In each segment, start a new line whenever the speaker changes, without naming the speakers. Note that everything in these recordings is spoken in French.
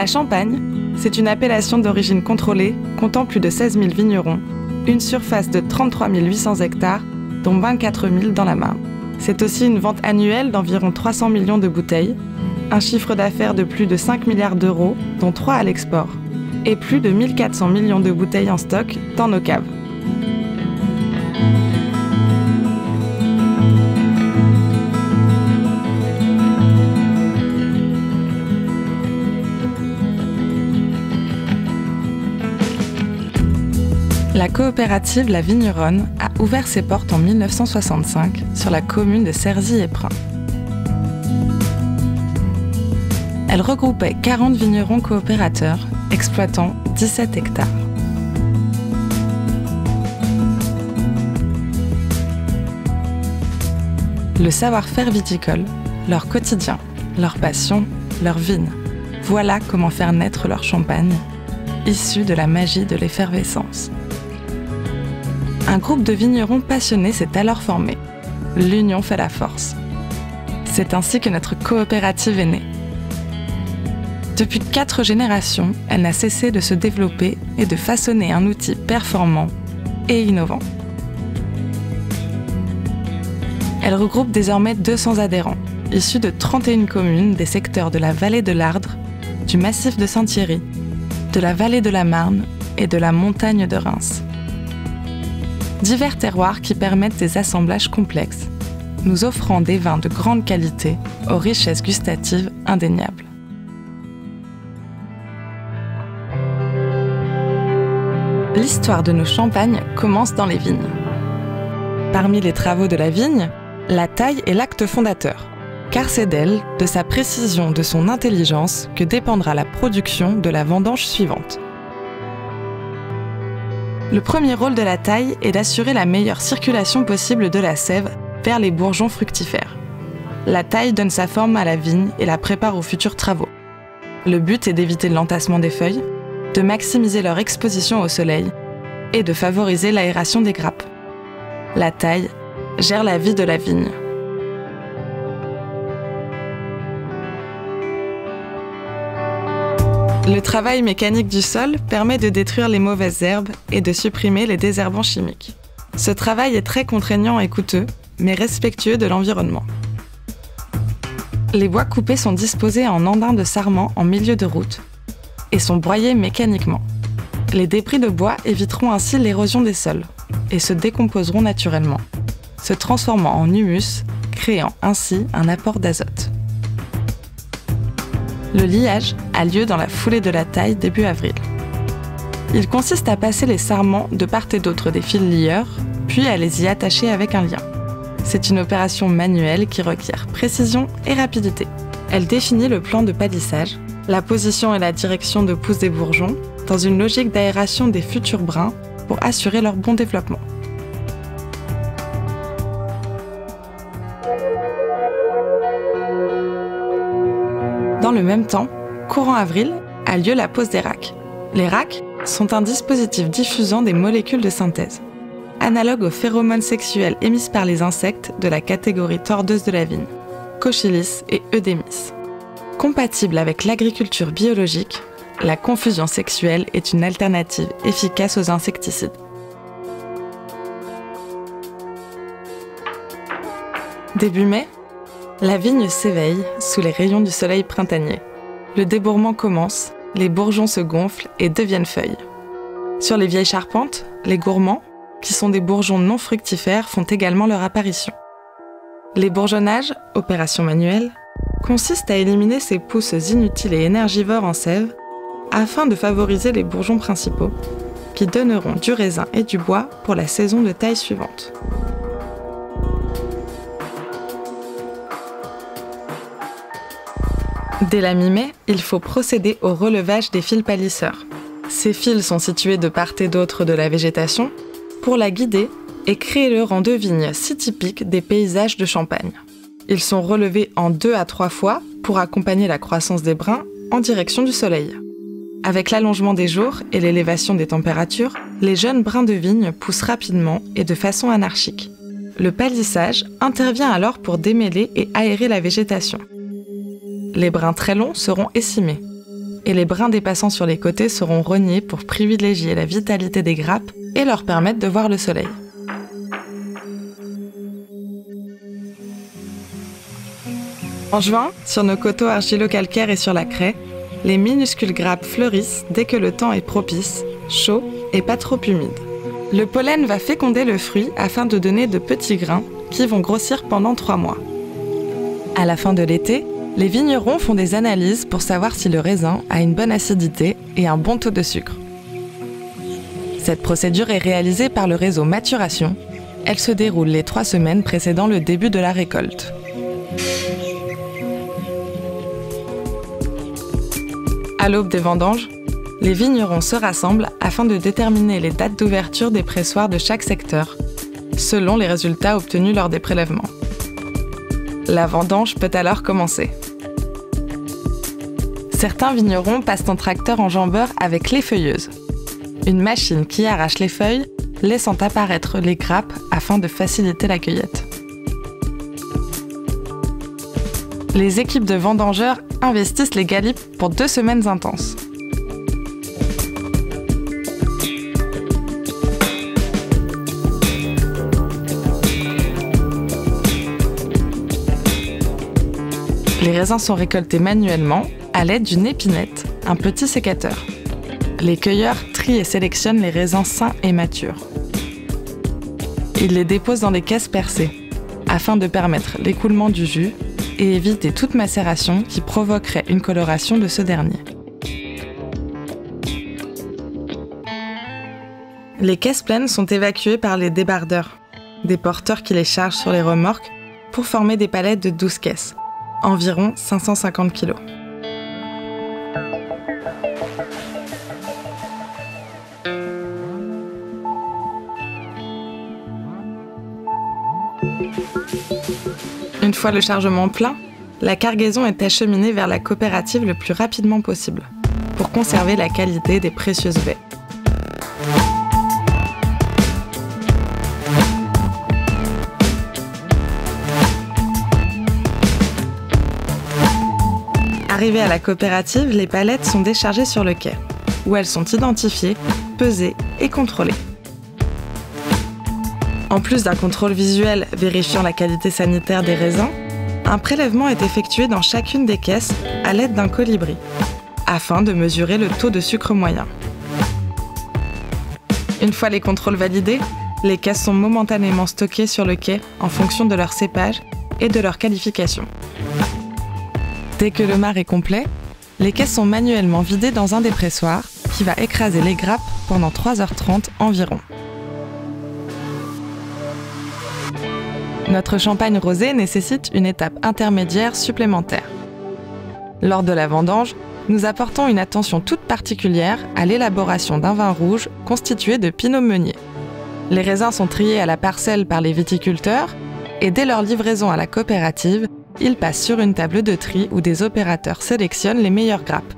La Champagne, c'est une appellation d'origine contrôlée, comptant plus de 16 000 vignerons, une surface de 33 800 hectares, dont 24 000 dans la Marne. C'est aussi une vente annuelle d'environ 300 millions de bouteilles, un chiffre d'affaires de plus de 5 milliards d'euros, dont 3 à l'export, et plus de 1400 millions de bouteilles en stock dans nos caves. La coopérative La Vigneronne a ouvert ses portes en 1965 sur la commune de Cerzy-et-Prin. Elle regroupait 40 vignerons coopérateurs, exploitant 17 hectares. Le savoir-faire viticole, leur quotidien, leur passion, leur vigne. Voilà comment faire naître leur champagne, issu de la magie de l'effervescence. Un groupe de vignerons passionnés s'est alors formé. L'union fait la force. C'est ainsi que notre coopérative est née. Depuis 4 générations, elle n'a cessé de se développer et de façonner un outil performant et innovant. Elle regroupe désormais 200 adhérents, issus de 31 communes des secteurs de la vallée de l'Ardre, du massif de Saint-Thierry, de la vallée de la Marne et de la montagne de Reims. Divers terroirs qui permettent des assemblages complexes, nous offrant des vins de grande qualité aux richesses gustatives indéniables. L'histoire de nos champagnes commence dans les vignes. Parmi les travaux de la vigne, la taille est l'acte fondateur, car c'est d'elle, de sa précision, de son intelligence, que dépendra la production de la vendange suivante. Le premier rôle de la taille est d'assurer la meilleure circulation possible de la sève vers les bourgeons fructifères. La taille donne sa forme à la vigne et la prépare aux futurs travaux. Le but est d'éviter l'entassement des feuilles, de maximiser leur exposition au soleil et de favoriser l'aération des grappes. La taille gère la vie de la vigne. Le travail mécanique du sol permet de détruire les mauvaises herbes et de supprimer les désherbants chimiques. Ce travail est très contraignant et coûteux, mais respectueux de l'environnement. Les bois coupés sont disposés en andins de sarment en milieu de route et sont broyés mécaniquement. Les débris de bois éviteront ainsi l'érosion des sols et se décomposeront naturellement, se transformant en humus, créant ainsi un apport d'azote. Le liage a lieu dans la foulée de la taille début avril. Il consiste à passer les sarments de part et d'autre des fils lieurs, puis à les y attacher avec un lien. C'est une opération manuelle qui requiert précision et rapidité. Elle définit le plan de palissage, la position et la direction de pousse des bourgeons, dans une logique d'aération des futurs brins pour assurer leur bon développement. Dans le même temps, courant avril, a lieu la pose des racs. Les racs sont un dispositif diffusant des molécules de synthèse, analogue aux phéromones sexuels émises par les insectes de la catégorie tordeuse de la vigne, Cochyllis et Eudémis. Compatible avec l'agriculture biologique, la confusion sexuelle est une alternative efficace aux insecticides. Début mai, la vigne s'éveille sous les rayons du soleil printanier. Le débourrement commence, les bourgeons se gonflent et deviennent feuilles. Sur les vieilles charpentes, les gourmands, qui sont des bourgeons non fructifères, font également leur apparition. Les bourgeonnages, opération manuelle, consistent à éliminer ces pousses inutiles et énergivores en sève afin de favoriser les bourgeons principaux, qui donneront du raisin et du bois pour la saison de taille suivante. Dès la mi-mai, il faut procéder au relevage des fils palisseurs. Ces fils sont situés de part et d'autre de la végétation pour la guider et créer le rang de vignes si typique des paysages de Champagne. Ils sont relevés en 2 à 3 fois pour accompagner la croissance des brins en direction du soleil. Avec l'allongement des jours et l'élévation des températures, les jeunes brins de vigne poussent rapidement et de façon anarchique. Le palissage intervient alors pour démêler et aérer la végétation. Les brins très longs seront écimés. et les brins dépassant sur les côtés seront rognés pour privilégier la vitalité des grappes et leur permettre de voir le soleil. En juin, sur nos coteaux argilo-calcaires et sur la craie, les minuscules grappes fleurissent dès que le temps est propice, chaud et pas trop humide. Le pollen va féconder le fruit afin de donner de petits grains qui vont grossir pendant 3 mois. À la fin de l'été, les vignerons font des analyses pour savoir si le raisin a une bonne acidité et un bon taux de sucre. Cette procédure est réalisée par le réseau Maturation. Elle se déroule les 3 semaines précédant le début de la récolte. À l'aube des vendanges, les vignerons se rassemblent afin de déterminer les dates d'ouverture des pressoirs de chaque secteur, selon les résultats obtenus lors des prélèvements. La vendange peut alors commencer. Certains vignerons passent en tracteur enjambeur avec l'effeuilleuse, une machine qui arrache les feuilles, laissant apparaître les grappes afin de faciliter la cueillette. Les équipes de vendangeurs investissent les galipes pour 2 semaines intenses. Les raisins sont récoltés manuellement à l'aide d'une épinette, un petit sécateur. Les cueilleurs trient et sélectionnent les raisins sains et matures. Ils les déposent dans des caisses percées, afin de permettre l'écoulement du jus et éviter toute macération qui provoquerait une coloration de ce dernier. Les caisses pleines sont évacuées par les débardeurs, des porteurs qui les chargent sur les remorques pour former des palettes de 12 caisses, environ 550 kg. Une fois le chargement plein, la cargaison est acheminée vers la coopérative le plus rapidement possible pour conserver la qualité des précieuses baies. Arrivées à la coopérative, les palettes sont déchargées sur le quai, où elles sont identifiées, pesées et contrôlées. En plus d'un contrôle visuel vérifiant la qualité sanitaire des raisins, un prélèvement est effectué dans chacune des caisses à l'aide d'un colibri, afin de mesurer le taux de sucre moyen. Une fois les contrôles validés, les caisses sont momentanément stockées sur le quai en fonction de leur cépage et de leur qualification. Dès que le marc est complet, les caisses sont manuellement vidées dans un des pressoirs qui va écraser les grappes pendant 3h30 environ. Notre champagne rosé nécessite une étape intermédiaire supplémentaire. Lors de la vendange, nous apportons une attention toute particulière à l'élaboration d'un vin rouge constitué de pinot meunier. Les raisins sont triés à la parcelle par les viticulteurs et dès leur livraison à la coopérative, ils passent sur une table de tri où des opérateurs sélectionnent les meilleures grappes.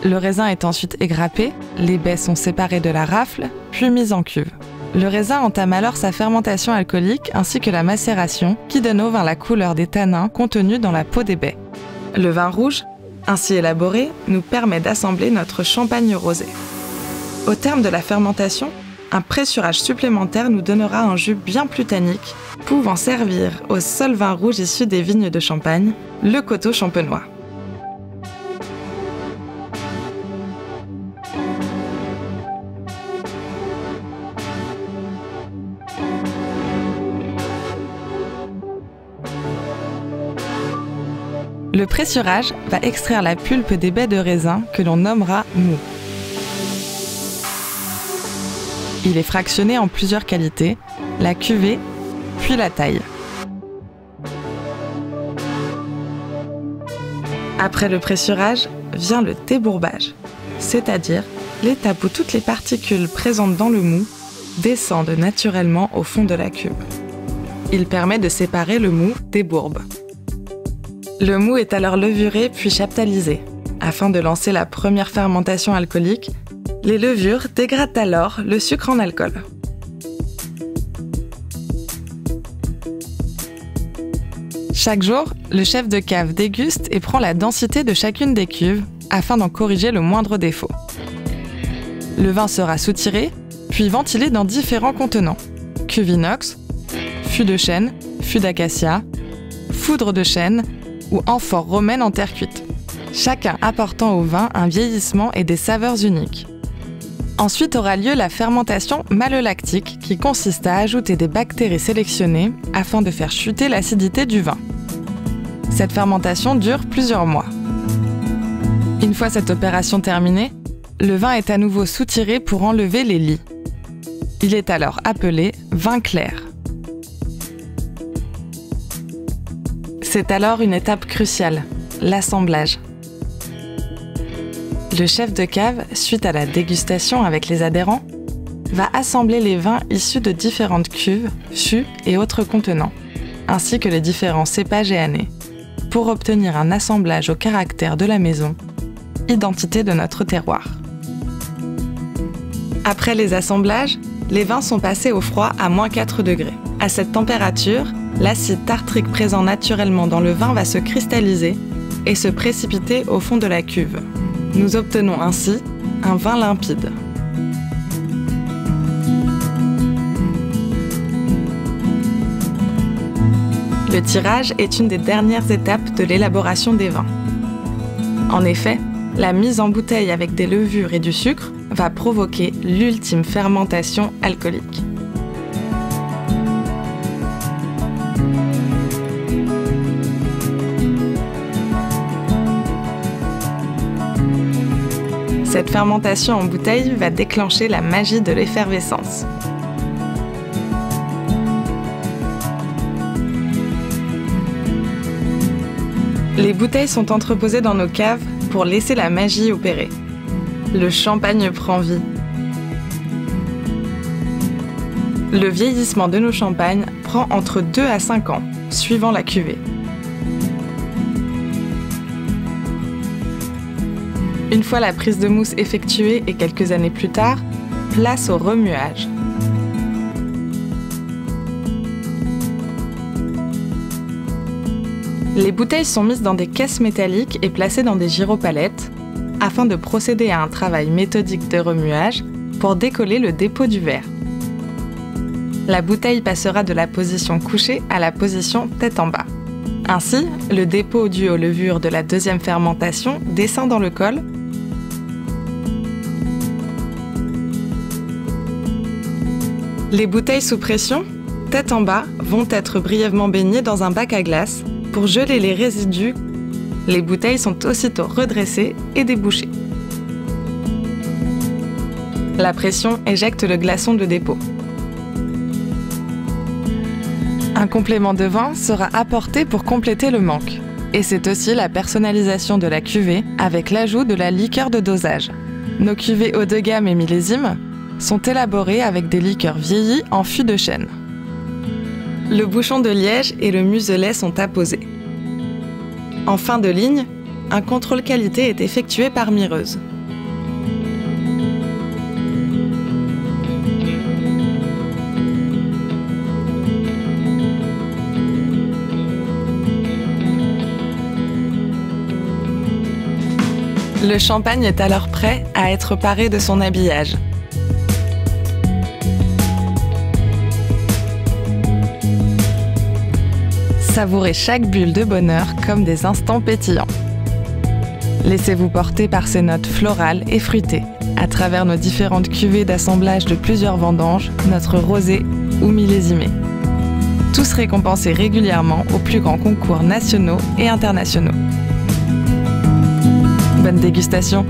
Le raisin est ensuite égrappé, les baies sont séparées de la rafle, puis mises en cuve. Le raisin entame alors sa fermentation alcoolique ainsi que la macération qui donne au vin la couleur des tanins contenus dans la peau des baies. Le vin rouge, ainsi élaboré, nous permet d'assembler notre champagne rosé. Au terme de la fermentation, un pressurage supplémentaire nous donnera un jus bien plus tannique, pouvant servir au seul vin rouge issu des vignes de Champagne, le coteau champenois. Le pressurage va extraire la pulpe des baies de raisin que l'on nommera mou. Il est fractionné en plusieurs qualités, la cuvée, puis la taille. Après le pressurage, vient le débourbage, c'est-à-dire l'étape où toutes les particules présentes dans le mou descendent naturellement au fond de la cuve. Il permet de séparer le mou des bourbes. Le mou est alors levuré puis chaptalisé. Afin de lancer la première fermentation alcoolique, les levures dégradent alors le sucre en alcool. Chaque jour, le chef de cave déguste et prend la densité de chacune des cuves afin d'en corriger le moindre défaut. Le vin sera soutiré, puis ventilé dans différents contenants. Cuve inox, fût de chêne, fût d'acacia, foudre de chêne ou amphore romaine en terre cuite, chacun apportant au vin un vieillissement et des saveurs uniques. Ensuite aura lieu la fermentation malolactique qui consiste à ajouter des bactéries sélectionnées afin de faire chuter l'acidité du vin. Cette fermentation dure plusieurs mois. Une fois cette opération terminée, le vin est à nouveau soutiré pour enlever les lies. Il est alors appelé vin clair. C'est alors une étape cruciale, l'assemblage. Le chef de cave, suite à la dégustation avec les adhérents, va assembler les vins issus de différentes cuves, fûts et autres contenants, ainsi que les différents cépages et années, pour obtenir un assemblage au caractère de la maison, identité de notre terroir. Après les assemblages, les vins sont passés au froid à -4 degrés. À cette température, l'acide tartrique présent naturellement dans le vin va se cristalliser et se précipiter au fond de la cuve. Nous obtenons ainsi un vin limpide. Le tirage est une des dernières étapes de l'élaboration des vins. En effet, la mise en bouteille avec des levures et du sucre va provoquer l'ultime fermentation alcoolique. Cette fermentation en bouteille va déclencher la magie de l'effervescence. Les bouteilles sont entreposées dans nos caves pour laisser la magie opérer. Le champagne prend vie. Le vieillissement de nos champagnes prend entre 2 à 5 ans, suivant la cuvée. Une fois la prise de mousse effectuée et quelques années plus tard, place au remuage. Les bouteilles sont mises dans des caisses métalliques et placées dans des gyropalettes afin de procéder à un travail méthodique de remuage pour décoller le dépôt du verre. La bouteille passera de la position couchée à la position tête en bas. Ainsi, le dépôt dû aux levures de la deuxième fermentation descend dans le col. Les bouteilles sous pression, tête en bas, vont être brièvement baignées dans un bac à glace pour geler les résidus. Les bouteilles sont aussitôt redressées et débouchées. La pression éjecte le glaçon de dépôt. Un complément de vin sera apporté pour compléter le manque. Et c'est aussi la personnalisation de la cuvée avec l'ajout de la liqueur de dosage. Nos cuvées haut de gamme et millésimes sont élaborées avec des liqueurs vieillies en fût de chêne. Le bouchon de liège et le muselet sont apposés. En fin de ligne, un contrôle qualité est effectué par mireuse. Le champagne est alors prêt à être paré de son habillage. Savourez chaque bulle de bonheur comme des instants pétillants. Laissez-vous porter par ces notes florales et fruitées, à travers nos différentes cuvées d'assemblage de plusieurs vendanges, notre rosé ou millésimé. Tous récompensés régulièrement aux plus grands concours nationaux et internationaux. Bonne dégustation!